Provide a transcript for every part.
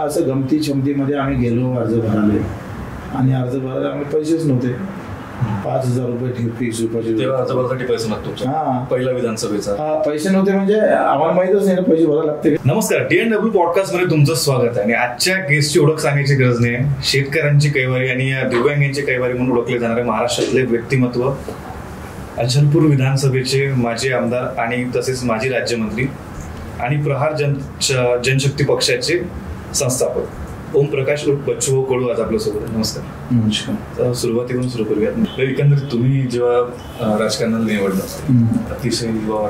असं गमती क्षमतीमध्ये आम्ही गेलो अर्ज भराले आणि अर्ज भरायला आम्ही पैसेच नव्हते. 5,000 रुपये फिक्स तेव्हा अर्ज भरण्यासाठी पैसे लागतो. पहिला विधानसभेचा पैसे नव्हते म्हणजे आम्हाला माहितच नाही ना पैसे भरायला लागते. नमस्कार, DNW पॉडकास्ट मध्ये तुमचं स्वागत आहे. आणि आजच्या गेस्टची ओळख सांगायची गरज नाही. शेतकऱ्यांची कैवारी आणि दिव्यांगांची कैवारी म्हणून ओळखले जाणारे महाराष्ट्रातले व्यक्तिमत्व, अचलपूर विधानसभेचे माजी आमदार आणि तसेच माजी राज्यमंत्री आणि प्रहार जनशक्ती पक्षाचे संस्थापक ओमप्रकाश बच्चूभाऊ कडू आज आपल्यासोबत. नमस्कार. नमस्कार. सुरुवातीपासून सुरू करूयात. एकंदरीत तुम्ही जेव्हा राजकारणाला निवडलं, अतिशय युवा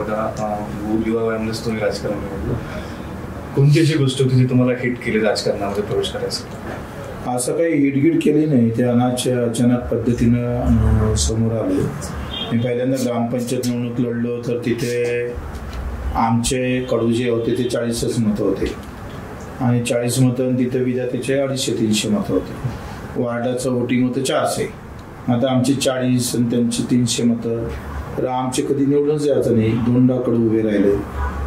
वयामध्येच तुम्ही राजकारण निवडलं, कोणती अशी गोष्ट होती जी तुम्हाला हिट केली राजकारणामध्ये प्रवेश करायचं? असं काही हिटगीट केली नाही, ते अचानक पद्धतीनं समोर आले. मी पहिल्यांदा ग्रामपंचायत निवडणूक लढलो तर तिथे आमचे कडू जे होते ते 40च मतं होते आणि 40 मतं तिथे विधातेचे 250-300 मतं होते. वार्डाचं वोटिंग होतं 400. आता आमची 40 आणि त्यांची 300 मतं, तर आमचे कधी निवडूनच यायचं नाही. 2 कडू उभे राहिले,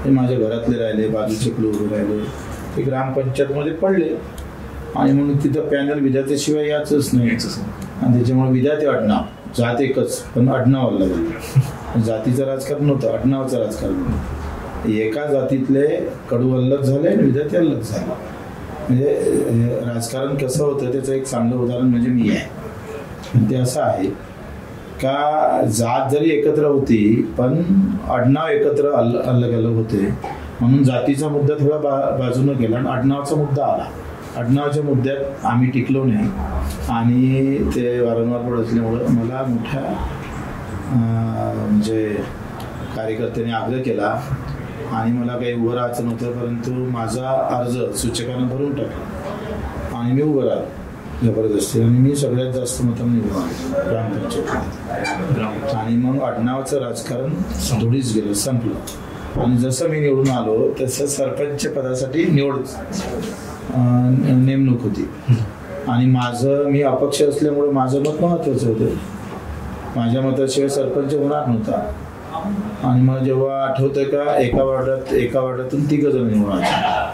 ते माझ्या घरातले राहिले, बाजूचे कडू उभे राहिले, ते ग्रामपंचायतमध्ये पडले आणि म्हणून तिथं पॅनल विधातेशिवाय याचंच नाही. आणि त्याच्यामुळे विधाते आडनाव, जात एकच पण आडनाव लागलं. जातीचं राजकारण नव्हतं, आडनावाचं राजकारण. एका जातीतले कडू अलग झाले आणि विधाते अलग झाले. म्हणजे राजकारण कसं होतं त्याचं एक चांगलं उदाहरण म्हणजे मी आहे. ते असं आहे का जात जरी एकत्र होती पण आडनाव एकत्र अलग अलग होते, म्हणून जातीचा मुद्दा थोडा बाजूनं गेला आणि आडनावाचा मुद्दा आला. आडनावाच्या मुद्द्यात आम्ही टिकलो नाही आणि ते वारंवार पडत असल्यामुळं मला मोठ्या म्हणजे कार्यकर्त्यांनी आग्रह केला आणि मला काही उभं राहायचं नव्हतं, परंतु माझा अर्ज सूचकानं भरून टाकला आणि मी उभं राहिलो जबरदस्ती आणि मी सगळ्यात जास्त मतं निवडून आलो ग्रामपंचायत. आणि मग आडनावाचं राजकारण थोडीच गेलं, संपलं. आणि जसं मी निवडून आलो तसं सरपंच पदासाठी नेमणूक होती आणि मी अपक्ष असल्यामुळे माझं मत महत्त्वाचं होतं. माझ्या मताशिवाय सरपंच होणार नव्हता. आणि मला जेव्हा आठवतं का एका वार्डातून 3 जण निवडून आले,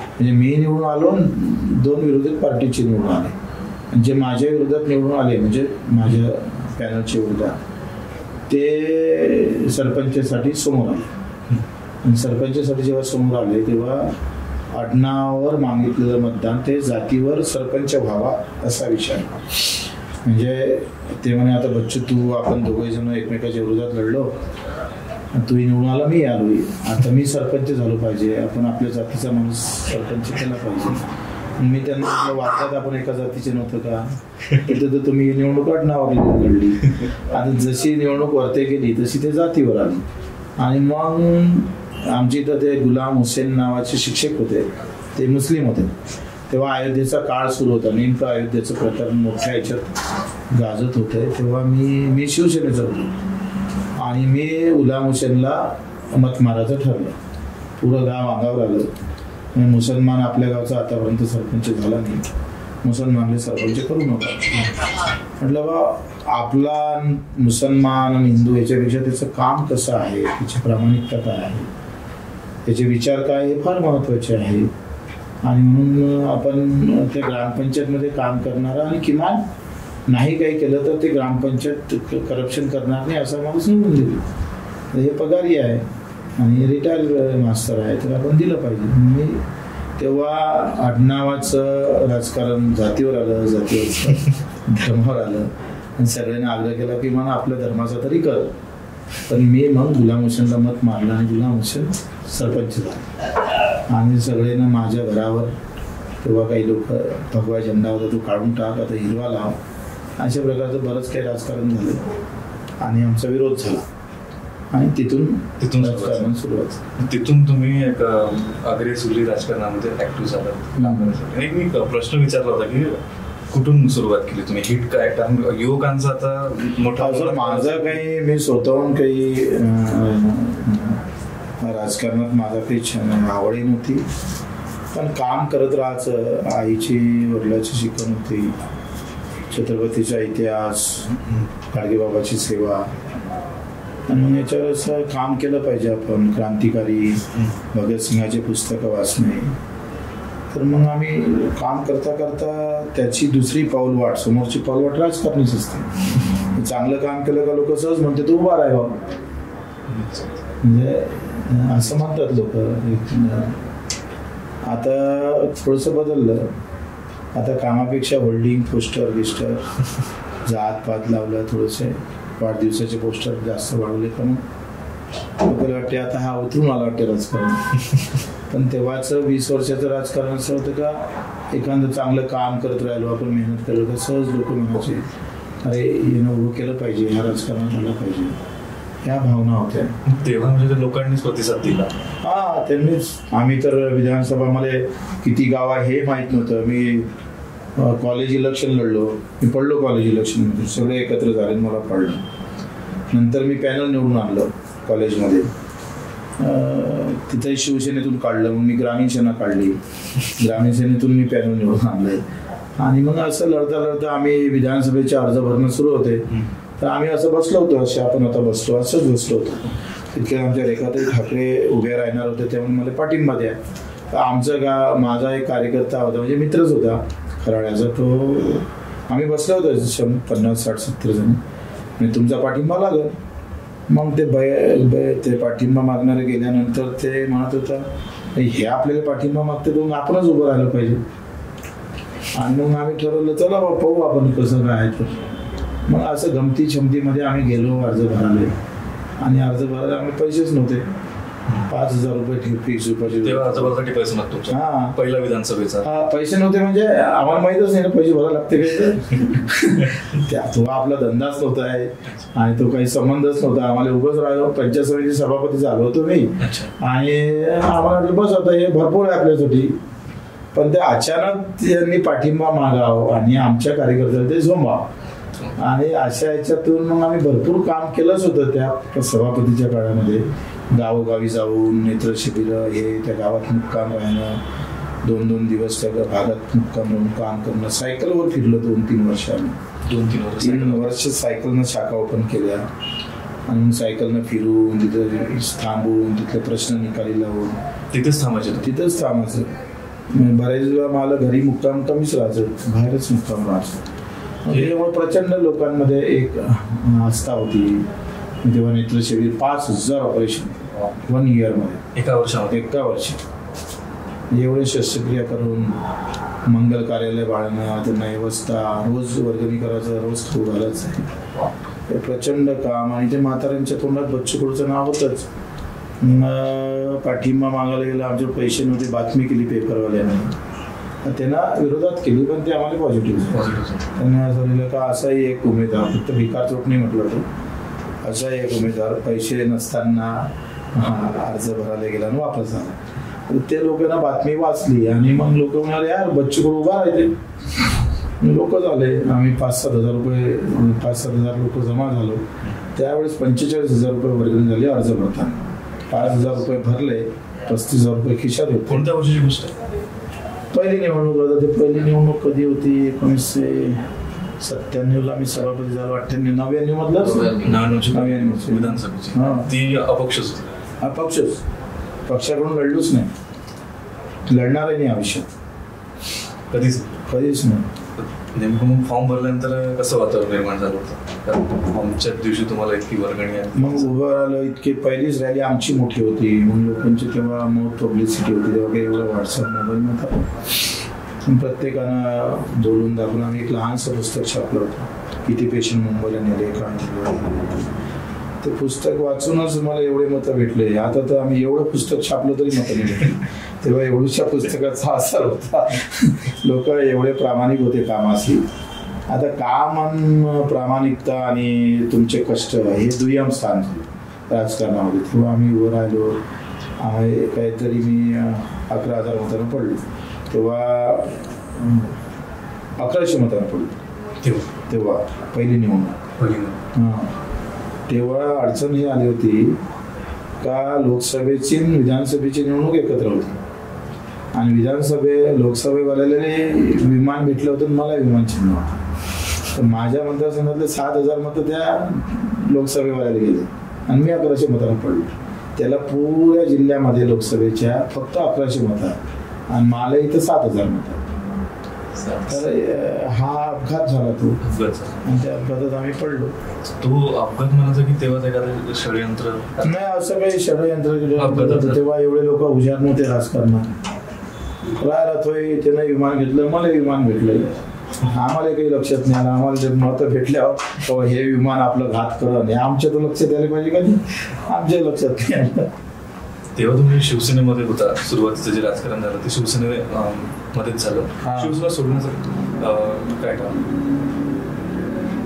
म्हणजे मी निवडून आलो, 2 विरोधी पार्टीचे निवडून आले. आणि जे माझ्या विरोधात निवडून आले म्हणजे माझ्या पॅनलचे विरोधात, ते सरपंचासाठी समोर आले. आणि सरपंचासाठी जेव्हा समोर आले तेव्हा आडनावावर मागितलेलं मतदान ते जातीवर सरपंच व्हावा असा विषय. म्हणजे ते म्हणे आता बच्चू तू आपण दोघे जण एकमेकाच्या विरोधात लढलो, तूही निवडून आला मी आलो, आता मी सरपंच झालो पाहिजे, आपण आपल्या जातीचा माणूस सरपंच केला पाहिजे. मी त्यांना म्हटलं वाटतात आपण एका जातीचे नव्हतं का, तिथं तर तुम्ही निवडणूक आडनावावर लढली. आणि जशी निवडणूक वरते गेली तशी ते जातीवर आली. आणि मग आमच्या इथं ते गुलाम हुसेन नावाचे शिक्षक होते, ते मुस्लिम होते. तेव्हा अयोध्येचा काळ सुरू होता, नेमकं अयोध्येचं प्रकरण मोठ्या ह्याच्यात गाजत होतं. तेव्हा मी शिवसेनेचा होतो आणि मी गुलाम हुसेनला मत मारायचं ठरलं. पुरं गाव अंगावर आलं. मुसलमान आपल्या गावचा आतापर्यंत सरपंच झाला नाही, मुसलमानले सरपंच करू नका. म्हटलं बा आपला मुसलमान आणि हिंदू याच्यापेक्षा त्याचं काम कसं आहे, त्याची प्रामाणिकता काय आहे, त्याचे विचार काय हे फार महत्त्वाचे आहे. आणि म्हणून आपण त्या ग्रामपंचायतमध्ये काम करणारा आणि किमान नाही काही केलं तर ते ग्रामपंचायत करप्शन करणार नाही असं माणूस निवडून दिलं. हे पगारी आहे आणि रिटायर मास्तर आहे, तर आपण दिलं पाहिजे. मी तेव्हा आडनावाचं राजकारण जातीवर आलं, धर्मावर आलं आणि सगळ्यांना आग्रह केला की मला आपल्या धर्माचा तरी कर. पण मी मग गुलाम हुसेनला मत मारलं आणि गुलाम हुसेन सरपंच झाला. आणि सगळ्यांना माझ्या घरावर तेव्हा काही लोक भगवा झेंडा होता तो काढून टाक, आता हिरवा लाव, अशा प्रकारचं बरंच काही राजकारण झालं आणि आमचा विरोध झाला. आणि तिथून राजकारण सुरुवात. तिथून तुम्ही एक अग्रेसिव्हली राजकारणामध्ये ऍक्टिव्ह झालात. एक मी प्रश्न विचारला होता की कुठून सुरुवात केली तुम्ही, हिट काय? कारण युवकांचा आता मोठा माझा काही मी स्वतःहून काही राजकारणात माझा काही आवडही नव्हती, पण काम करत राहायचं. आईची वडिलाची शिकवण होती, छत्रपतीचा इतिहास, गाडगेबाबाची सेवा, आणि याच्यावर असं काम केलं पाहिजे आपण. क्रांतिकारी भगतसिंगाचे पुस्तकं वाचणे, तर मग आम्ही काम करता करता त्याची दुसरी पाऊलवाट, समोरची पाऊलवाट राजकारणीच असते. चांगलं काम केलं का लोक सहज म्हणते तू उभा राहा बाबा, म्हणजे असं म्हणतात लोक. आता थोडंसं बदललं, आता कामापेक्षा होल्डिंग, पोस्टर गिस्टर, जात पात लावलं, थोडेसे वाढदिवसाचे पोस्टर जास्त वाढवले का मग लोकांना वाटते आता हा उतरून आला वाटते राजकारण. पण तेव्हाच 20 वर्षाचं राजकारण असं होतं का एखादं चांगलं काम करत राहिलो आपण, मेहनत केलं का सहज लोक म्हणायचे अरे यानं उभं केलं पाहिजे, ह्या राजकारणात आलं पाहिजे, ह्या भावना होत्या तेव्हा. म्हणजे लोकांनीच प्रतिसाद दिला. हा, त्यांनीच. आम्ही तर विधानसभा मला किती गाव आहे हे माहीत नव्हतं. मी कॉलेज इलेक्शन लढलो, मी पडलो कॉलेज इलेक्शनमध्ये, सगळे एकत्र झाले, मला पडलं. नंतर मी पॅनल निवडून आणलं कॉलेजमध्ये, तिथंही शिवसेनेतून काढलं. मग मी ग्रामीण सेना काढली, ग्रामीण सेनेतून मी पॅनल निवडून आणलंय. आणि मग असं लढता लढता आम्ही विधानसभेचे अर्ज भरणं सुरू होते. तर आम्ही असं बसलो होतो, असे आपण आता बसलो, असंच बसलो होतो. तितके आमच्या रेखाताई ठाकरे उभे राहणार होते, त्यामुळे मला पाठिंबा द्या. तर आमचं माझा एक कार्यकर्ता होता, म्हणजे मित्रच होता खराड्याचा, तो आम्ही बसलो होतो 50, 60, 70 जण. म्हणजे तुमचा पाठिंबा लागल. मग ते पाठिंबा मागणारे गेल्यानंतर ते म्हणत होता हे आपल्याला पाठिंबा मागते तर आपणच उभं राहिलं पाहिजे. आणि मग आम्ही ठरवलं चला पाहू आपण कसं काय. तर मग असं गमती छमतीमध्ये आम्ही गेलो अर्ज भराले. आणि अर्ज भरायला आम्ही पैसेच नव्हते, 5,000 रुपये फिक्स पैसे नव्हते. हा, पहिला विधानसभेचा. हा, पैसे नव्हते म्हणजे आम्हाला माहितच नाही ना पैसे भरायला लागते काय. तो आपला धंदाच नव्हता आहे आणि तो काही संबंधच नव्हता. आम्हाला उभंच राहिलो, पंचायत समिती सभापती झालो होतो मी. आणि आम्हाला बस होता हे भरपूर आहे आपल्यासाठी. पण ते अचानक त्यांनी पाठिंबा मागावं आणि आमच्या कार्यकर्त्याला ते झोंबावं. आणि अशा याच्यातून मग आम्ही भरपूर काम केलंच होतं त्या सभापतीच्या काळामध्ये. गावोगावी जाऊन नेत्र शिबिर हे, त्या गावात मुक्काम राहणं, 2-2 दिवस त्या भागात मुक्काम राहून काम करणं. सायकलवर फिरलो 2-3 वर्ष आम्ही. 2-3 वर्ष सायकलनं शाखा ओपन केल्या. आणि सायकलनं फिरून तिथं थांबून तिथले प्रश्न निकाली लावून तिथेच थांबायचं. बऱ्याच वेळा मला घरी मुक्काम कमीच राहायचं, बाहेरच मुक्काम राहायचं. त्यामुळे प्रचंड लोकांमध्ये एक आस्था होती. तेव्हा नेत्र शिबिर 5,000 ऑपरेशन 1 इयरमध्ये, एका वर्षी एवढे शस्त्रक्रिया करून, मंगल कार्यालय बाळगणं, त्यांना व्यवस्था, रोज वर्गणी करायचं, रोज खाऊ घालायचं, हे प्रचंड काम. आणि ते म्हाताऱ्यांच्या तोंडात बच्चू कडूचं नाव होतंच. पाठिंबा मागायला गेला, आमच्याकडे पैसे नव्हते, बातमी केली पेपरवाल्याने, त्यांना विरोधात केली, पण ते आम्हाला पॉझिटिव्ह. त्यांनी असं लिहिलं का असाही एक उमेदवार, फक्त भिकार चोट नाही म्हटलं होतं, असा एक उमेदवार पैसे नसताना अर्ज भरायला गेला आणि वापस आला. ते लोकांना बातमी वाचली आणि मग लोक म्हणाले यार बच्चू कडू उभा राहते. लोक झाले, आम्ही 5-7 हजार लोक जमा झालो. त्यावेळेस 45,000 रुपये वर्गणी झाली अर्ज भरताना. 5,000 रुपये भरले, 35,000 रुपये खिशात होते. कोणत्या वर्षाची गोष्ट आहे? पहिली निवडणूक होती. ते पहिली निवडणूक कधी होती? 1997ला मी सभापती झालो. 99 मधलाच 99 विधानसभेची. ती अपक्षच पक्षाकडून लढलोच नाही, लढणारही नाही आयुष्यात कधीच नाही. नेमकं मग फॉर्म भरल्यानंतर कसं वातावरण निर्माण झालं होतं? फॉर्मच्या दिवशी तुम्हाला इतकी वर्गणी आहे, मग उभं राहिलं. इतके पहिलीच रॅली आमची मोठी होती, मग लोकांची तेव्हा मोठ पब्लिसिटी होती. तेव्हा काही एवढं व्हॉट्सअप मोबाईल नव्हता. प्रत्येकानं बोलून दाखवून आम्ही एक लहानसं पुस्तक छापलं होतं, किती पेशंट मुंबईला नेले काय. ते पुस्तक वाचूनच मला एवढे मतं भेटले. आता तर आम्ही एवढं पुस्तक छापलं तरी मतं नाही भेटली. तेव्हा एवढ्याशा पुस्तकाचा असर होता. लोक एवढे प्रामाणिक होते कामाशी. आता काम, प्रामाणिकता आणि तुमचे कष्ट हे दुय्यम स्थान राजकारणामध्ये. तेव्हा आम्ही उभं राहिलो. काहीतरी मी 11,000 मतांना पडलो. तेव्हा 1100 मतांना पडलो. तेव्हा पहिली निवडणूक. हां, तेव्हा अडचण ही आली होती का लोकसभेची विधानसभेची निवडणूक एकत्र होती. आणि लोकसभेवाल्याने विमान भेटलं होतं, मला विमान चिन्ह होतं. तर माझ्या मतदारसंघातले 7,000 मतं त्या लोकसभेवाल्याला गेले आणि मी 1100 मतांना पडलो. त्याला पुऱ्या जिल्ह्यामध्ये लोकसभेच्या फक्त 1100 मतं आणि मला इथं 7,000 मिळतात. तर हा अपघात झाला तो, आणि त्या अपघातात आम्ही पडलो. तो अपघात म्हणायचा की तेव्हा एखादं षडयंत्र? नाही, असं काही षडयंत्र केलं तेव्हा एवढे लोक हुशार नव्हते राजकारणात. राहिला थोय त्यानं विमान घेतलं, मला विमान भेटलं, आम्हाला काही लक्षात नाही आलं. आम्हाला मत भेटल्यावर हे विमान आपलं घात करणं हे आमच्या तर लक्षात यायला पाहिजे का नाही, आमच्या लक्षात नाही आलं. तेव्हा तुम्ही शिवसेनेमध्ये होता, सुरुवातीचं जे राजकारण झालं ते शिवसेनेमध्येच झालं. शिवसेना सोडण्याचं काय काम?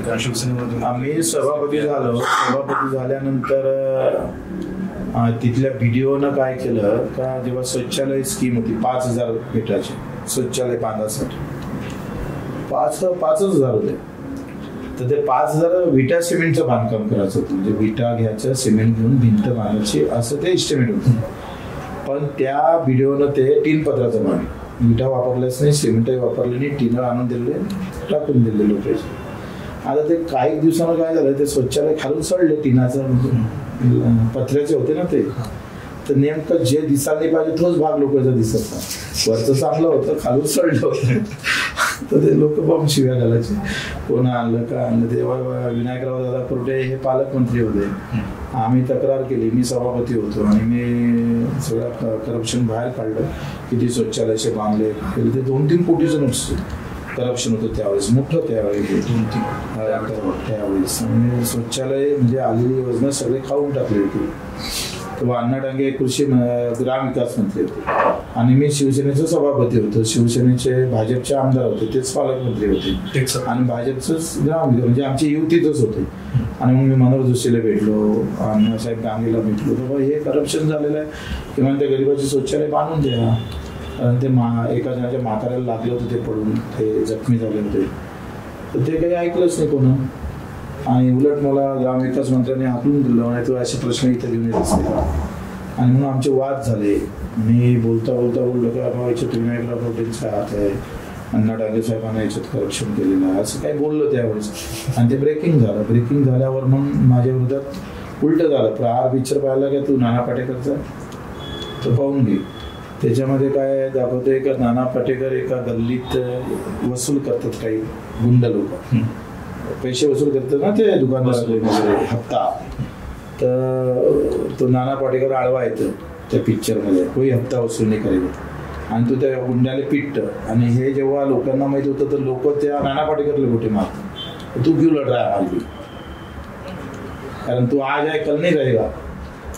कारण शिवसेनेमध्ये आम्ही सभापती झालो. सभापती झाल्यानंतर तिथल्या BDOनं काय केलं का, जेव्हा शौचालय स्कीम होती 5,000 भेटायचे शौचालय बांधासाठी, 5,000 होते. तर ते 5,000 विटा सिमेंटचं बांधकाम करायचं होतं. म्हणजे विटा घ्यायचं, सिमेंट घेऊन भिंत बांधायची, असं ते इस्टिमेट होतं. पण त्या BDOनं ते टीन पत्राचं मागणी, विटा वापरल्याच नाही, सिमेंटही वापरले नाही, टीनं आणून दिले, टाकून दिले लोकांचे. आता ते काही दिवसानं काय झालं, ते शौचालय खालून सडले, टिनाचं म्हणजे पत्र्याचे होते ना ते. तर नेमकं जे दिसायला नाही पाहिजे तोच भाग लोकांचा दिसत नाही. वरचं चांगलं होतं, खालून सडलं होतं. तर ते लोक बॉम्ब शिव्या घालायचे, कोण आणलं का आणलं. तेव्हा विनायकराव दादा कुर्टे हे पालकमंत्री होते. आम्ही तक्रार केली, मी सभापती होतो, आणि मी सगळं करप्शन बाहेर काढलं. किती शौचालयाचे बांधले केले, ते 2-3 कोटीचं नुकसान करप्शन होतं त्यावेळेस, मोठं त्यावेळेस 2-3 त्यावेळेस. आणि शौचालय म्हणजे आलेली योजना सगळे खाऊन टाकली होती. तेव्हा अण्णा डांगे कृषी ग्रामविकास मंत्री होते, आणि मी शिवसेनेचं सभापती होतो. शिवसेनेचे भाजपचे आमदार होते, तेच पालकमंत्री होते, आणि भाजपचंच ग्रामविकास म्हणजे आमची युतीतच होते. आणि मग मी मनोहर जोशीला भेटलो, अण्णासाहेब डांगेला भेटलो, बाबा हे करप्शन झालेलं आहे, किंवा त्या गरीबाचे शौचालय बांधून द्या. कारण ते एका जणाच्या म्हाताऱ्याला लागलं होतं, ते पडून ते जखमी झाले होते. तर ते काही ऐकलंच नाही कोण, आणि उलट मला ग्रामविकास मंत्र्यांनी हाकलून दिलं, आणि तो असे प्रश्न इथे घेऊन येत असते. आणि म्हणून आमचे वाद झाले. मी बोलता बोललो की बाबा याच्यात विनायकराव कुर्टेंचा हात आहे, अण्णा डांगे साहेबांना याच्यात करप्शन केलेलं आहे, असं काही बोललो त्यावेळेस. आणि ते ब्रेकिंग झालं. ब्रेकिंग झाल्यावर मग माझ्या विरोधात उलटं झालं. प्रहार पिक्चर पाहिला का तू नाना पाटेकरचा, तो पाहून घे. त्याच्यामध्ये काय दाखवतोय का, नाना पाटेकर एका गल्लीत वसूल करतात, काही गुंड लोक पैसे वसूल करतात ना ते दुकानदार वगैरे, हप्ता. तर तो नाना पाटेकर आडवा येतो त्या पिक्चरमध्ये, कोणी हप्ता वसूल नाही करायचा, आणि तो त्या गुंड्याला पिटतं. आणि हे जेव्हा लोकांना माहित होतं तर लोक त्या नाना पाटेकरला कुठे मारतात, तू क्यों लढ रहा है हमारे, कारण तू आज आहे कल नाही रहेगा.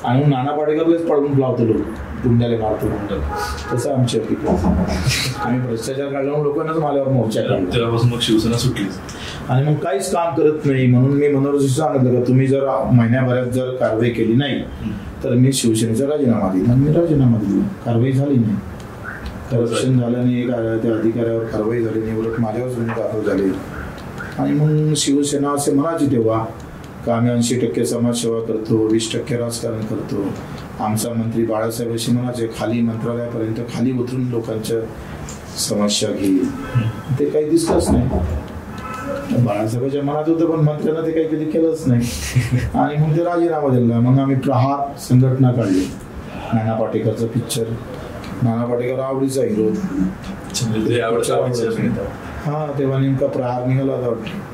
आणि नाना पाटेकरलाच पळवून लावतो लोक, गुंड्याला मारतो. तसं आमच्या पिकं आम्ही भ्रष्टाचार काढल्यामुळे लोकांनाच माझ्यावर मोर्चा काढला. तेव्हापासून मग शिवसेना सुटली, आणि मग काहीच काम करत नाही. म्हणून मी मनोहर जोशी सांगितलं का तुम्ही जर महिन्याभरात जर कारवाई केली नाही तर मी शिवसेनेचा राजीनामा दिला. आणि मी राजीनामा दिला. कारवाई झाली नाही, करप्शन झालं नाही, त्या अधिकाऱ्यावर कारवाई झाली नाही, उलट माझ्यावर गुन्हे दाखल झाले. आणि मग शिवसेना असे म्हणायची तेव्हा का आम्ही 80% समाजसेवा करतो, 20% राजकारण करतो. आमचा मंत्री बाळासाहेब असे म्हणायचे खाली मंत्रालयापर्यंत खाली उतरून लोकांच्या समस्या घेईल. ते काही दिसलंच नाही. बाळासाहेबांच्या मनात होतं, पण मंत्र्यांना ते काही कधी केलंच नाही. आणि मग ते राजीनामा दिला. मग आम्ही प्रहार संघटना काढली, नाना पाटेकरचा पिक्चर. नाना पाटेकर आवडीचा हिरो, हा तेव्हा नेमका प्रहार निघाला होता वाटतं.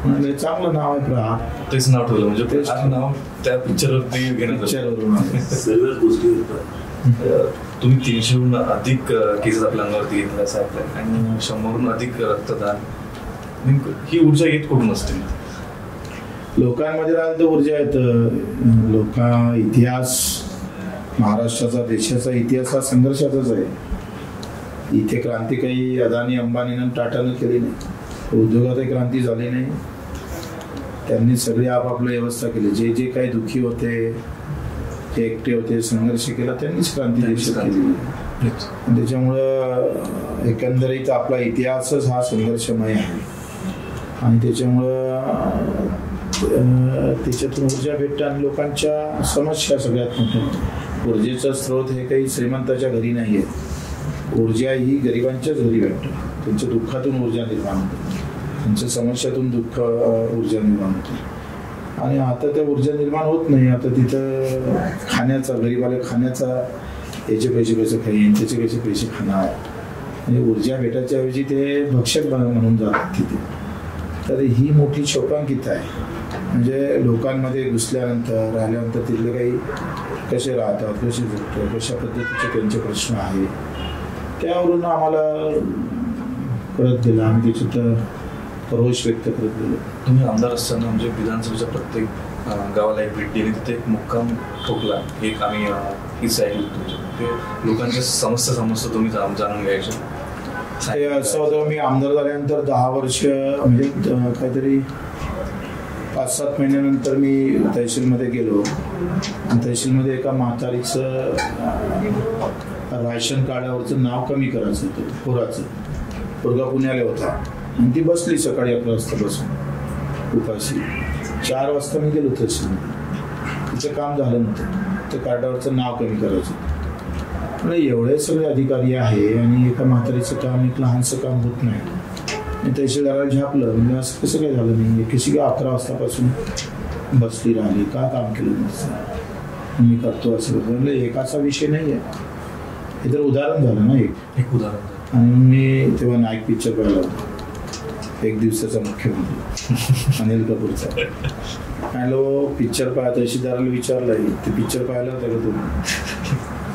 म्हणजे चांगलं नाव आहे प्रहार, तेच नाव ठेवलं. म्हणजे तेच नाव त्या पिक्चरवरती पिक्चरवरून सर्वच गोष्टी होतात. तुम्ही 300हून अधिक केसेस आपल्या अंगावरती घेतल्या असं ऐकलंय, आणि 100हून अधिक रक्तदान. ही ऊर्जा येत कुठून असते? लोकांमध्ये राहिलं तर ऊर्जा येतं. इतिहास महाराष्ट्राचा, देशाचा इतिहास हा संघर्षाचाच आहे. इथे क्रांती काही अदानी अंबानीनं टाटानं केली नाही, उद्योगातही क्रांती झाली नाही. त्यांनी सगळे आपापली व्यवस्था केली. जे जे काही दुःखी होते, ते एकटे होते, संघर्ष केला, त्यांनीच क्रांती देशात केली. त्याच्यामुळं एकंदरीत आपला इतिहासच हा संघर्षमय आहे, आणि त्याच्यामुळं त्याच्यातून ऊर्जा भेटते. आणि लोकांच्या समस्या सगळ्यात मोठ्या, ऊर्जेचा स्रोत हे काही श्रीमंताच्या घरी नाही आहे. ऊर्जा ही गरिबांच्याच घरी भेटते. त्यांच्या दुःखातून ऊर्जा निर्माण होते, त्यांच्या समस्यातून दुःख ऊर्जा निर्माण होते. आणि आता त्या ऊर्जा निर्माण होत नाही. आता तिथं खाण्याचा, गरीबाला खाण्याचा, याचे पैसे कसं खाईन, त्याचे कसे पैसे खाणार, म्हणजे ऊर्जा भेटायच्या ऐवजी ते भक्षक म्हणून जातात तिथे. तर ही मोठी शोकांकित आहे. म्हणजे लोकांमध्ये घुसल्यानंतर राहिल्यानंतर तिथले काही कसे राहतात, कसे जगतात, कशा पद्धतीचे त्यांचे प्रश्न आहे, त्यावरून आम्हाला कळत गेलं. आम्ही त्याच्यात रोष व्यक्त करत गेलो. तुम्ही आमदार असताना म्हणजे विधानसभेच्या प्रत्येक गावाला एक भेट दिली, तिथे एक मुक्काम ठोकला, एक आम्ही किस्सा ऐकली तुमच्या, ते लोकांच्या समस्या तुम्ही जाणून घ्यायचे. ते असं होतं, मी आमदार झाल्यानंतर 10 वर्ष म्हणजे काहीतरी 5-7 महिन्यानंतर मी तहसीलमध्ये गेलो. आणि तहसीलमध्ये एका म्हातारीचं राशन कार्डावरचं नाव कमी करायचं होतं, पोराचं. पोरगा पुण्याला होता आणि ती बसली सकाळी 11 वाजता बसून उपाशी. 4 वाजता मी गेलो तहसीलमध्ये. तिचं काम झालं नव्हतं, त्या कार्डावरचं नाव कमी करायचं. म्हणजे एवढे सगळे अधिकारी आहे आणि एका म्हातारीचं काम, एक लहानसं काम होत नाही. आणि तहसीलदाराला झापलं, म्हणजे असं कसं काय झालं नाही, कशी काय 11 वाजतापासून बसली राहिली, का काम केलं नसतं, मी करतो असं. म्हणजे एकाचा विषय नाही आहे, हे तर उदाहरण झालं ना एक उदाहरण. आणि मी तेव्हा नाईक पिक्चर पाहिला होता, 1 दिवसाचा मुख्यमंत्री अनिल कपूरचा. हॅलो पिक्चर पाहा, तहसीलदाराला विचारलं, ते पिक्चर पाहिला होता का तुम्ही?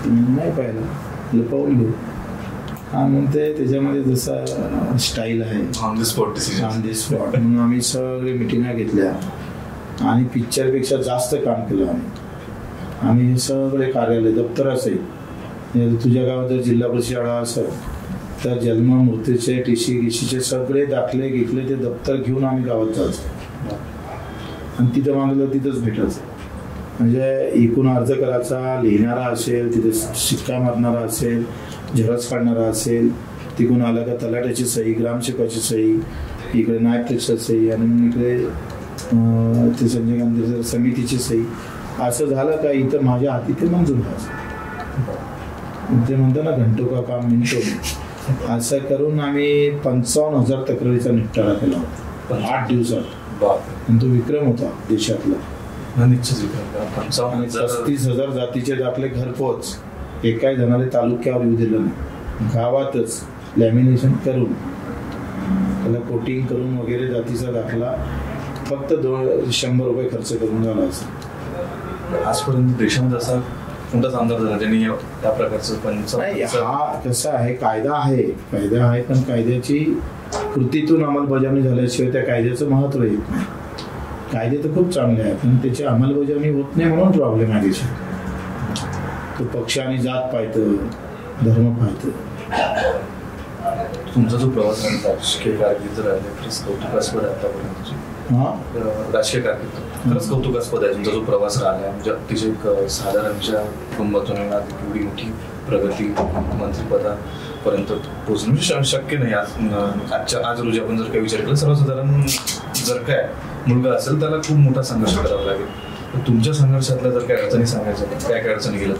नाही पाहिलं. पाहून घेऊ. हा म्हणते त्याच्यामध्ये जसा स्टाईल आहे on the spot decision, on the spot. म्हणून आम्ही सगळे मिटिंगा घेतल्या आणि पिक्चरपेक्षा जास्त काम केलं आम्ही. हे सगळे कार्यालय, दप्तर असेल, तुझ्या गावात जर जिल्हा परिषद शाळा असेल तर जन्म मृत्यूचे टीसी सगळे दाखले घेतले, ते दप्तर घेऊन आम्ही गावात जायचो आणि तिथं मागलं तिथंच भेटायचं. म्हणजे एकूण अर्ज करायचा, लिहिणारा असेल, तिथे शिक्का मारणारा असेल, झेरॉक्स काढणारा असेल, तिकडून आलं का तलाट्याची सही, ग्रामसेवकाची सही, इकडे नायब तहसीलदार सही आणि मग इकडे ते संजय गांधी समितीची सही. असं झालं का इथं माझ्या हाती ते मंजूर व्हायचं. ते म्हणतात ना घंटो का काम मिनिटो. असं करून आम्ही 55,000 तक्रारीचा निपटारा केला होता 8 दिवसात. आणि तो विक्रम होता देशातला. आणि 35,000 जातीचे दाखले घरपोच, एकाही जणाला तालुक्यावर येऊ दिलं नाही. गावातच लॅमिनेशन करून त्याला कोटिंग करून वगैरे जातीचा दाखला फक्त 100 रुपये खर्च करून झाला. असं आजपर्यंत देशामध्ये असा कोणताच आमदार झाला ज्यांनी त्या प्रकारचं नाही. हा कसं आहे, कायदा आहे पण कायद्याची कृतीतून अंमलबजावणी झाल्याशिवाय त्या कायद्याचं महत्त्व येत नाही. कायदे तर खूप चांगले आहेत पण त्याची अंमलबजावणी होत नाही, म्हणून प्रॉब्लेम आहे देशात. तो पक्ष आणि जात पाहतं, धर्म पाहतं. तुमचा जो प्रवास आहे राजकीय कारकीर्द राहिले खरंच कौतुकास्पद आहे आतापर्यंतची. राजकीय कारकीर्द खरंच कौतुकास्पद आहे तुमचा जो प्रवास राहिला. म्हणजे अतिशय साधारणच्या कुटुंबातून एवढी मोठी प्रगती मंत्रिपदापर्यंत पोहोचणं शक्य नाही. आज रोजी आपण जर काही विचार केला, सर्वसाधारण जर काय मुलगा असेल त्याला खूप मोठा संघर्ष करावा लागेल. तुमच्या संघर्षातल्या जर काही अडचणी सांगायचं, काय अडचणी गेल्या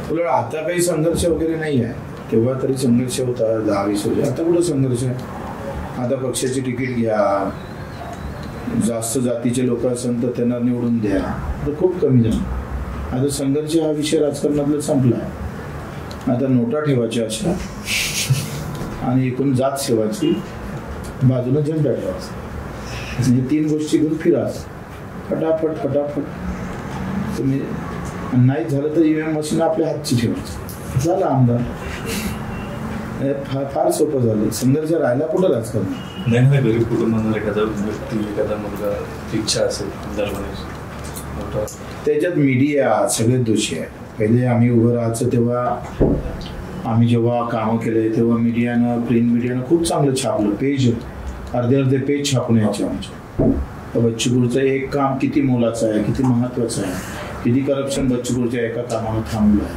तुला? आता काही संघर्ष वगैरे नाही आहे. तेव्हा तरी संघर्ष होता 10-20 वर्ष. आता कुठं संघर्ष आहे? आता पक्षाची तिकीट घ्या, जास्त जातीचे लोक असेल तर त्यांना निवडून द्या, तर खूप कमी झालं. आता संघर्ष हा विषय राजकारणातला संपला आहे. आता नोटा ठेवायच्या अशा आणि एकूण जात सेवाची, बाजूला झेंडा ठेवायचा. म्हणजे 3 गोष्टी घेऊन फिराच फटाफट. तुम्ही नाही झालं तर EVM मशीन आपल्या हातची ठेवायची, झाला आमदार. फार सोपं झालं. संघर्ष राहिला कुठं राजकारण नाही. गरीब कुटुंबांना एखादा व्यक्ती, एखादा मुलगा इच्छा असेल आमदार बनायची, त्याच्यात मीडिया सगळेच दोषी आहे. पहिले आम्ही उभं राहायचं तेव्हा, आम्ही जेव्हा कामं केले तेव्हा मीडियानं, प्रिंट मीडियानं खूप चांगलं छापलं. पेज अर्धे पेज छापून यायचे आमचे. बच्चूपूरचं एक काम किती मोलाचं आहे, किती महत्त्वाचं आहे, किती करप्शन बच्चूपूरच्या एका कामानं थांबलं आहे.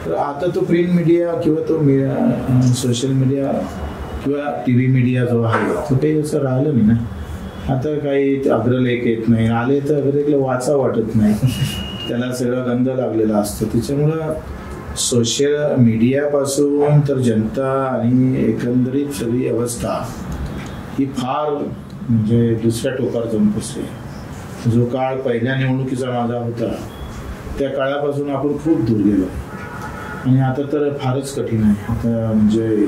तर आता तो प्रिंट मीडिया किंवा तो सोशल मीडिया किंवा TV मीडिया जो आहे तो काही असं राहिलं नाही ना. आता काही अग्रलेख येत नाही, आले तर अग्रलेखला वाचा वाटत नाही, त्याला सगळं गंध लागलेला असतो. त्याच्यामुळं सोशल मीडियापासून तर जनता आणि एकंदरीत सगळी अवस्था ही फार म्हणजे दुसऱ्या टोकावर जाऊन पोचली. जो काळ पहिल्या निवडणुकीचा माझा होता त्या काळापासून आपण खूप दूर गेलो आणि आता तर फारच कठीण आहे. आता म्हणजे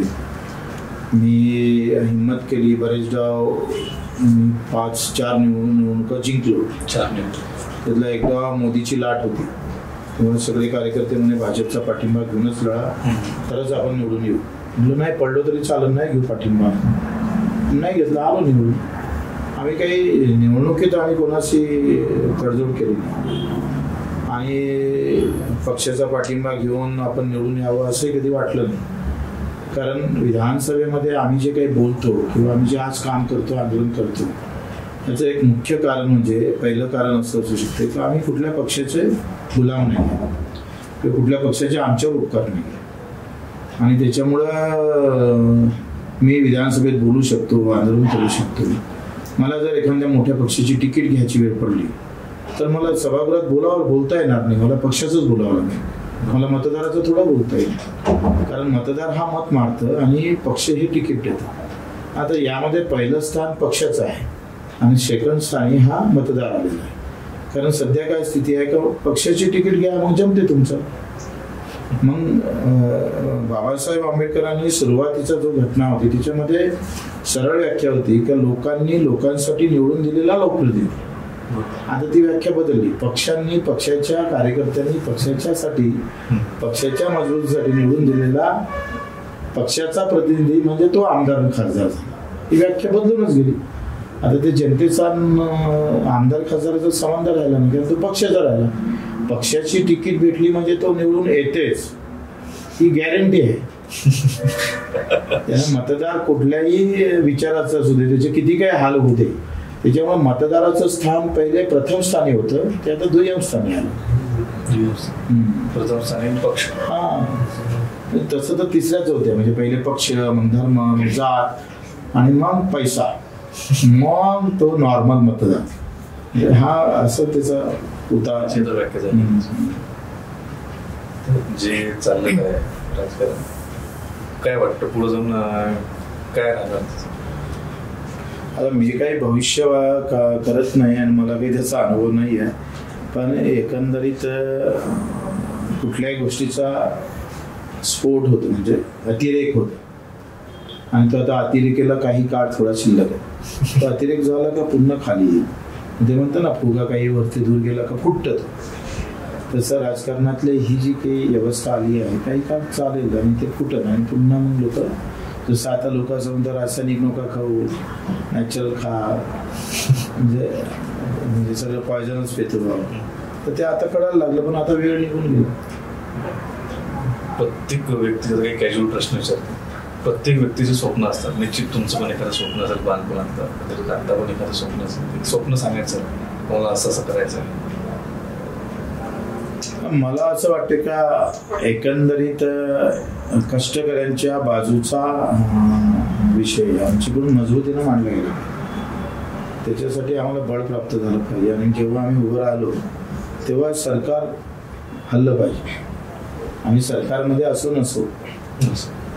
मी हिंमत केली, बरेचदा 5-4 निवडणुका जिंकलो. त्यातला एकदा मोदीची लाट होती, तेव्हा सगळे कार्यकर्ते म्हणे भाजपचा पाठिंबा घेऊनच लढा, तरच आपण निवडून येऊ. म्हणलं नाही, पडलो तरी चालत नाही, घेऊ पाठिंबा. नाही घेतला, आलो निवडून. आम्ही काही निवडणुकीत आम्ही कोणाशी तडजोड केली नाही आणि पक्षाचा पाठिंबा घेऊन आपण निवडून यावं असं कधी वाटलं नाही. कारण विधानसभेमध्ये आम्ही जे काही बोलतो किंवा आम्ही जे आज काम करतो, आंदोलन करतो, याचं एक मुख्य कारण म्हणजे, पहिलं कारण असं असू शकते की आम्ही कुठल्या पक्षाचे गुलाम नाही किंवा कुठल्या पक्षाचे आमच्यावर उपकार नाही. आणि त्याच्यामुळं मी विधानसभेत बोलू शकतो, आंदोलन करू शकतो. मला जर एखाद्या मोठ्या पक्षाची तिकीट घ्यायची वेळ पडली तर मला सभागृहात बोलता येणार नाही, मला पक्षाचंच बोलावं लागेल. मला मतदाराचं थोडं बोलता येईल, कारण मतदार हा मत मारतं आणि पक्ष हे तिकीट देतं. आता यामध्ये पहिलं स्थान पक्षाचं आहे आणि सेकंड स्थानी हा मतदार आलेला आहे. कारण सध्या काय स्थिती आहे का पक्षाची तिकीट घ्या मग जमते तुमचं. मग बाबासाहेब आंबेडकरांनी सुरुवातीचा जो घटना होती त्याच्यामध्ये सरळ व्याख्या होती की लोकांनी लोकांसाठी निवडून दिलेला लोकप्रतिनिधी. आता ती व्याख्या बदलली. पक्षांनी पक्षाच्या कार्यकर्त्यांनी पक्षाच्यासाठी, पक्षाच्या मजबूतीसाठी निवडून दिलेला पक्षाचा प्रतिनिधी म्हणजे तो आमदार खासदार झाला. ही व्याख्या बदलूनच गेली. आता ते जनतेचा आमदार खासदाराचा संबंध राहिला नाही, कारण तो पक्षाचा राहिला. पक्षाची तिकीट भेटली म्हणजे तो निवडून येतेच, ही गॅरंटी आहे. त्याला मतदार कुठल्याही विचाराचा असू दे, त्याचे किती काय हाल होते, त्याच्यामुळे मतदाराचं स्थान पहिले प्रथम स्थानी होतं, ते आता दुय्यम स्थानी आलं. प्रथम स्थानी पक्ष, हा तसं तर तिसऱ्याच होत्या. म्हणजे पहिले पक्ष, मग धर्म, मग जात आणि मग पैसा, मग तो नॉर्मल मतदार. हा असं त्याचा उतार व्याख्या झाली. जे चाललं आहे राजकारण, काय वाटतं पुढे जाऊन काय राहणार? आता मी काही भविष्य करत नाही आणि मला काही त्याचा अनुभव नाही आहे, पण एकंदरीत कुठल्याही गोष्टीचा स्फोट होतो, म्हणजे अतिरेक होतो. आणि तो आता अतिरेकेला काही काळ थोडा शिल्लक आहे. तो अतिरेक झाला का पुन्हा खाली येईल. ते म्हणतं ना, फुगा काही वरती दूर गेला का फुटत. तसं राजकारणातली ही जी काही व्यवस्था आली आहे, काही काळ चालेल आणि ते फुटत आणि पुन्हा मग लोक, जसं आता लोक असं म्हणतात रासायनिक नका खाऊ, नॅचरल खा, म्हणजे सगळं पॉयझनच पेतो बाबा. तर ते आता कळायला लागलं, पण आता वेळ निघून गेली. प्रत्येक व्यक्तीचा काही कॅज्युअल प्रश्न विचारतो. प्रत्येक व्यक्तीचे स्वप्न असतात. निश्चित तुमचं पण एखादं स्वप्न असेल बालपणात, आता पण एखादं स्वप्न असेल. स्वप्न सांगायचं मला असं असं करायचं. मला असं वाटतं का एकंदरीत कष्टकऱ्यांच्या बाजूचा विषय आमच्याकडून मजबूतीनं मांडला गेला. त्याच्यासाठी आम्हाला बळ प्राप्त झालं पाहिजे. आणि जेव्हा आम्ही उभं राहिलो तेव्हा सरकार हल्लं पाहिजे. आणि सरकारमध्ये असो नसो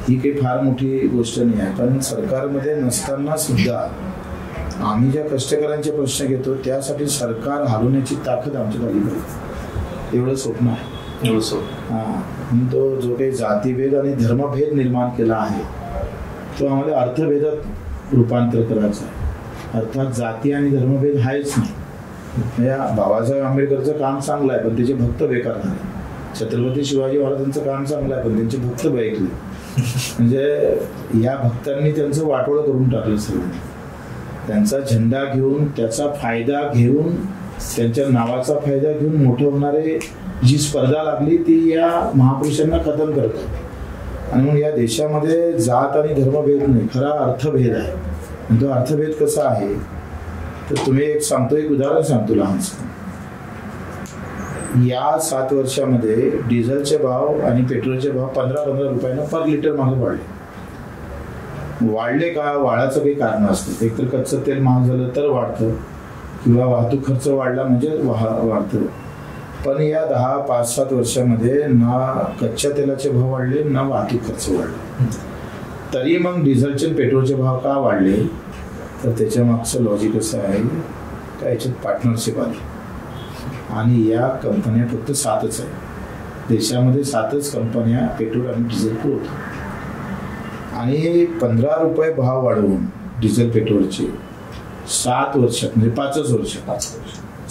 ही काही फार मोठी गोष्ट नाही आहे, पण सरकारमध्ये नसताना सुद्धा आम्ही ज्या कष्टकऱ्यांचे प्रश्न घेतो त्यासाठी सरकार हलवण्याची ताकद आमच्या झाली पाहिजे. एवढं स्वप्न आहे. एवढं स्वप्न. हां, तो जो काही जातीभेद आणि धर्मभेद निर्माण केला आहे तो आम्हाला अर्थभेदात रूपांतर करायचं आहे. अर्थात जाती आणि धर्मभेद आहेच नाही. या बाबासाहेब आंबेडकरचं काम चांगलं आहे, पण त्याचे भक्त बेकार झाले. छत्रपती शिवाजी महाराजांचं काम चांगलं आहे, पण त्यांचे भक्त बैकले. म्हणजे या भक्तांनी त्यांचं वाटोळं करून टाकलं सगळं. त्यांचा झेंडा घेऊन, त्याचा फायदा घेऊन, त्यांच्या नावाचा फायदा घेऊन मोठं होणारे जी स्पर्धा लागली ती या महापुरुषांना खतम करतात. आणि म्हणून या देशामध्ये जात आणि धर्मभेद नाही, खरा अर्थभेद आहे. आणि तो अर्थभेद कसा आहे तर तुम्ही एक उदाहरण सांगतो लहानसं. या 7 वर्षामध्ये डिझेलचे भाव आणि पेट्रोलचे भाव 15-15 रुपयानं पर लिटर मागे वाढले का? वाढाचं काही कारण असतं. एकतर कच्चं तेल महाग झालं तर वाढतं, किंवा वाहतूक खर्च वाढला म्हणजे वाढतं. पण या 5-7 वर्षामध्ये ना कच्च्या तेलाचे भाव वाढले ना वाहतूक खर्च वाढला. तरी मग डिझेलचे पेट्रोलचे भाव का वाढले? तर त्याच्या मागचं लॉजिक असं आहे का याच्यात पार्टनरशिप आली. आणि या कंपन्या फक्त 7च आहे देशामध्ये. 7च कंपन्या पेट्रोल आणि डिझेल पुरवतात. आणि 15 रुपये भाव वाढवून डिझेल पेट्रोलचे 7 वर्षात म्हणजे 5 वर्ष